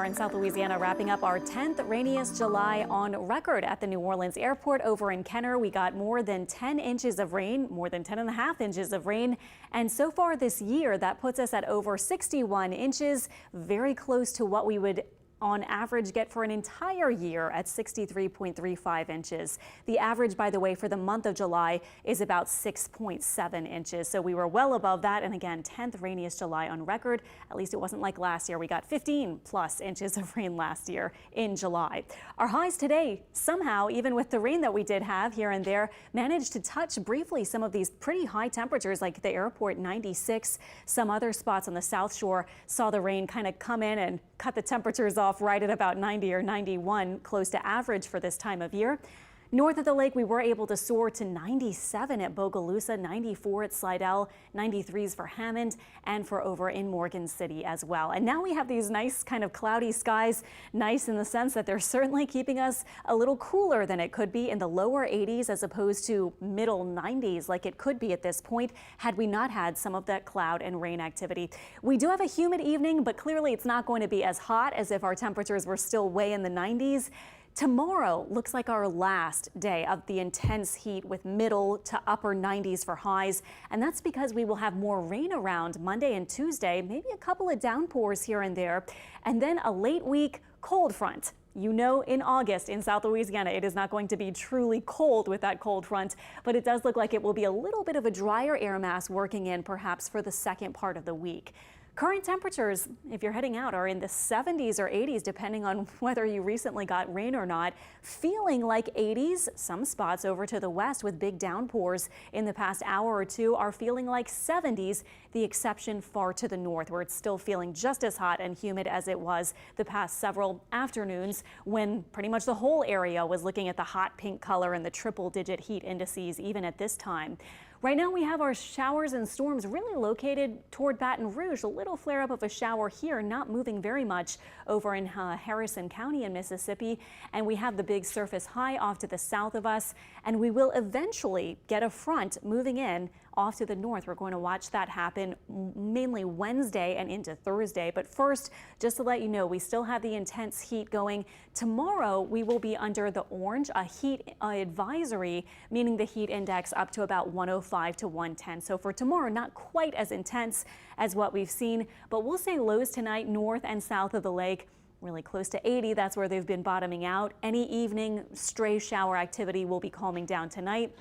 In South Louisiana, wrapping up our 10th rainiest July on record at the New Orleans airport. Over in Kenner, we got more than 10 inches of rain, more than 10.5 inches of rain. And so far this year, that puts us at over 61 inches, very close to what we would on average get for an entire year at 63.35 inches. The average, by the way, for the month of July is about 6.7 inches. So we were well above that. And again, 10th rainiest July on record. At least it wasn't like last year. We got 15 plus inches of rain last year in July. Our highs today, somehow, even with the rain that we did have here and there, managed to touch briefly some of these pretty high temperatures, like the airport 96. Some other spots on the South Shore saw the rain kind of come in and cut the temperatures off right at about 90 or 91, close to average for this time of year. North of the lake, we were able to soar to 97 at Bogalusa, 94 at Slidell, 93s for Hammond, and for over in Morgan City as well. And now we have these nice kind of cloudy skies, nice in the sense that they're certainly keeping us a little cooler than it could be in the lower 80s as opposed to middle 90s like it could be at this point had we not had some of that cloud and rain activity. We do have a humid evening, but clearly it's not going to be as hot as if our temperatures were still way in the 90s. Tomorrow looks like our last day of the intense heat with middle to upper 90s for highs. And that's because we will have more rain around Monday and Tuesday, maybe a couple of downpours here and there, and then a late week cold front. You know, in August in South Louisiana, it is not going to be truly cold with that cold front, but it does look like it will be a little bit of a drier air mass working in perhaps for the second part of the week. Current temperatures, if you're heading out, are in the 70s or 80s, depending on whether you recently got rain or not. Feeling like 80s. Some spots over to the west with big downpours in the past hour or two are feeling like 70s, the exception far to the north, where it's still feeling just as hot and humid as it was the past several afternoons when pretty much the whole area was looking at the hot pink color and the triple-digit heat indices even at this time. Right now we have our showers and storms really located toward Baton Rouge. A little flare up of a shower here, not moving very much over in Harrison County in Mississippi. And we have the big surface high off to the south of us. And we will eventually get a front moving in off to the north. We're going to watch that happen mainly Wednesday and into Thursday. But first, just to let you know, we still have the intense heat going. Tomorrow, we will be under the orange, a heat advisory, meaning the heat index up to about 105 to 110. So for tomorrow, not quite as intense as what we've seen, but we'll say lows tonight north and south of the lake. Really close to 80. That's where they've been bottoming out. Any evening stray shower activity will be calming down tonight.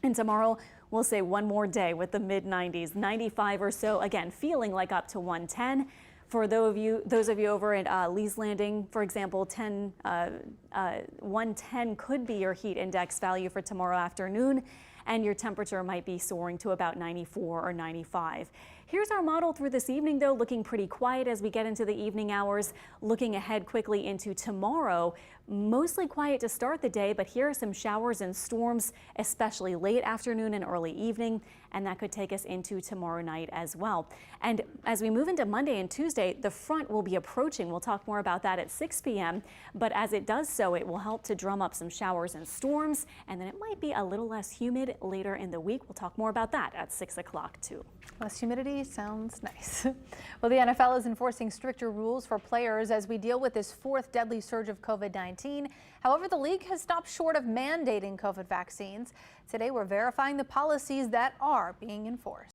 And tomorrow, we'll say one more day with the mid 90s, 95 or so. Again, feeling like up to 110. For those of you over at Lee's Landing, for example, 110 could be your heat index value for tomorrow afternoon, and your temperature might be soaring to about 94 or 95. Here's our model through this evening, though, looking pretty quiet as we get into the evening hours. Looking ahead quickly into tomorrow, mostly quiet to start the day, but here are some showers and storms, especially late afternoon and early evening, and that could take us into tomorrow night as well. And as we move into Monday and Tuesday, the front will be approaching. We'll talk more about that at 6 p.m., but as it does so, it will help to drum up some showers and storms, and then it might be a little less humid later in the week. We'll talk more about that at 6 o'clock too. Less humidity sounds nice. Well, the NFL is enforcing stricter rules for players as we deal with this fourth deadly surge of COVID-19. However, the league has stopped short of mandating COVID vaccines. Today, we're verifying the policies that are being enforced.